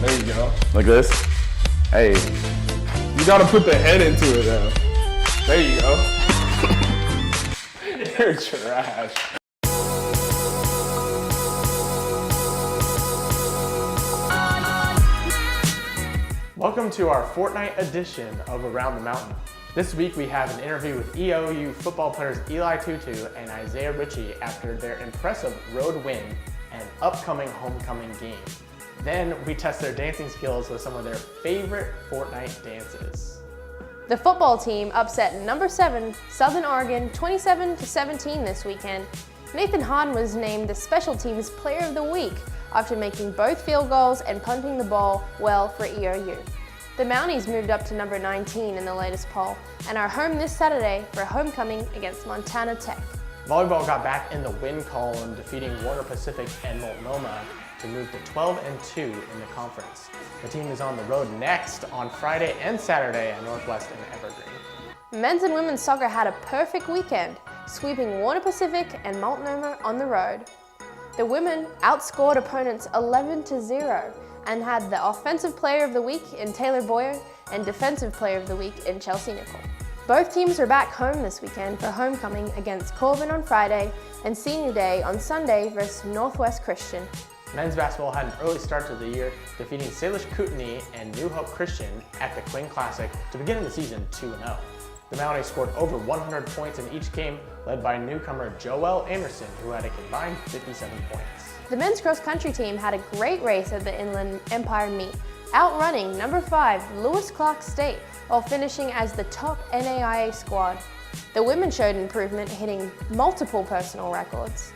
There you go. Like this. Hey. You gotta put the head into it though. There you go. You're trash. Welcome to our Fortnite edition of Around the Mountain. This week we have an interview with EOU football players Eli Tutu and Isaiah Ritchie after their impressive road win and upcoming homecoming game. Then we test their dancing skills with some of their favorite Fortnite dances. The football team upset number 7 Southern Oregon 27-17 this weekend. Nathan Hahn was named the Special Teams Player of the Week after making both field goals and punting the ball well for EOU. The Mounties moved up to number 19 in the latest poll and are home this Saturday for homecoming against Montana Tech. Volleyball got back in the win column, defeating Warner Pacific and Multnomah to move to 12-2 in the conference. The team is on the road next on Friday and Saturday at Northwest and Evergreen. Men's and women's soccer had a perfect weekend, sweeping Warner Pacific and Multnomah on the road. The women outscored opponents 11-0 and had the Offensive Player of the Week in Taylor Boyer and Defensive Player of the Week in Chelsea Nickel. Both teams are back home this weekend for homecoming against Colvin on Friday and Senior Day on Sunday versus Northwest Christian. Men's basketball had an early start to the year, defeating Salish Kootenai and New Hope Christian at the Quinn Classic to begin the season 2-0. The Mounties scored over 100 points in each game, led by newcomer Joel Anderson, who had a combined 57 points. The men's cross-country team had a great race at the Inland Empire meet, outrunning number 5 Lewis Clark State while finishing as the top NAIA squad. The women showed improvement, hitting multiple personal records.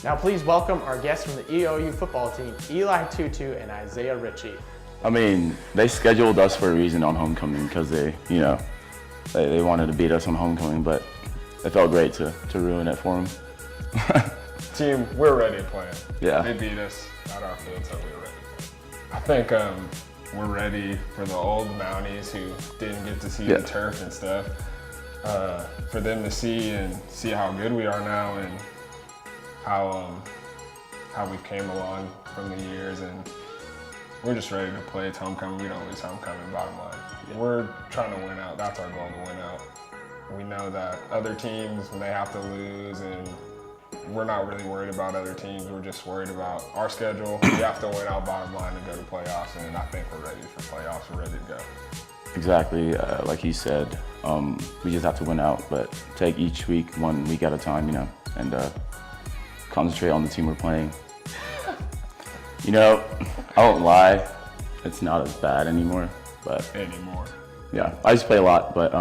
Now please welcome our guests from the EOU football team, Eli Tutu and Isaiah Ritchie. I mean, they scheduled us for a reason on homecoming because they wanted to beat us on homecoming, but it felt great to ruin it for them. Team, we're ready to play. Yeah. They beat us at our field, so we're ready to play. I think we're ready for the old Mounties who didn't get to see the turf and stuff, for them to see how good we are now and how we came along from the years, and we're just ready to play. It's homecoming. We don't lose homecoming, bottom line. Yeah. We're trying to win out. That's our goal, to win out. We know that other teams, when they have to lose, and we're not really worried about other teams. We're just worried about our schedule. We have to win out, bottom line, to go to playoffs, and I think we're ready for playoffs. We're ready to go. Exactly, like he said, we just have to win out, but take each week, 1 week at a time, and concentrate on the team we're playing. I won't lie, it's not as bad anymore, but yeah, I just play a lot, but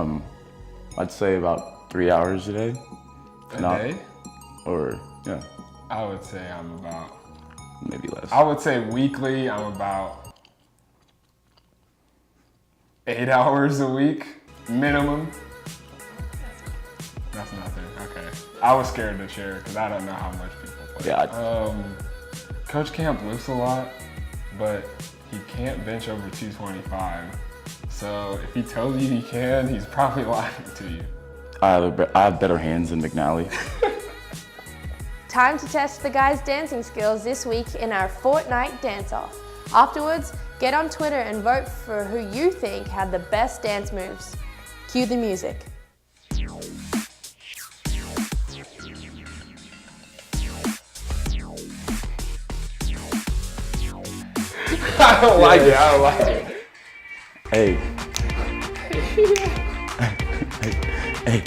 I'd say about 3 hours a day. A day? Or, yeah. I would say I'm about... Maybe less. I would say weekly, I'm about 8 hours a week, minimum. That's nothing, okay. I was scared to share because I don't know how much people play. Yeah. Coach Camp lifts a lot, but he can't bench over 225. So if he tells you he can, he's probably lying to you. I have better hands than McNally. Time to test the guys' dancing skills this week in our Fortnite dance-off. Afterwards, get on Twitter and vote for who you think had the best dance moves. Cue the music. I don't like it. Hey. Hey.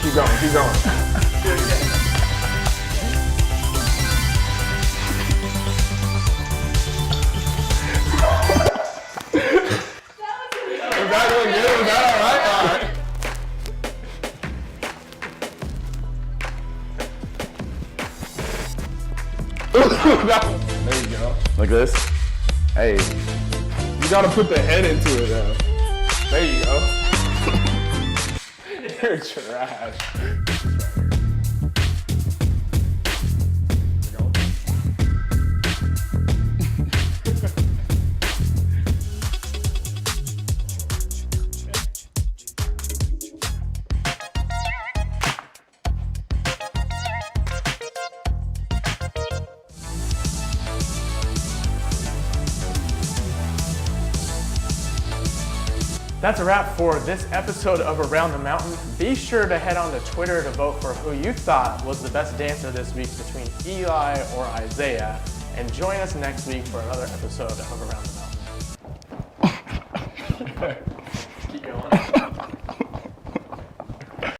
Keep going. Was that doing good? Was that all right? There you go. Like this. Hey. You gotta put the head into it though. There you go. You're trash. That's a wrap for this episode of Around the Mountain. Be sure to head on to Twitter to vote for who you thought was the best dancer this week between Eli or Isaiah. And join us next week for another episode of Around the Mountain. Keep going.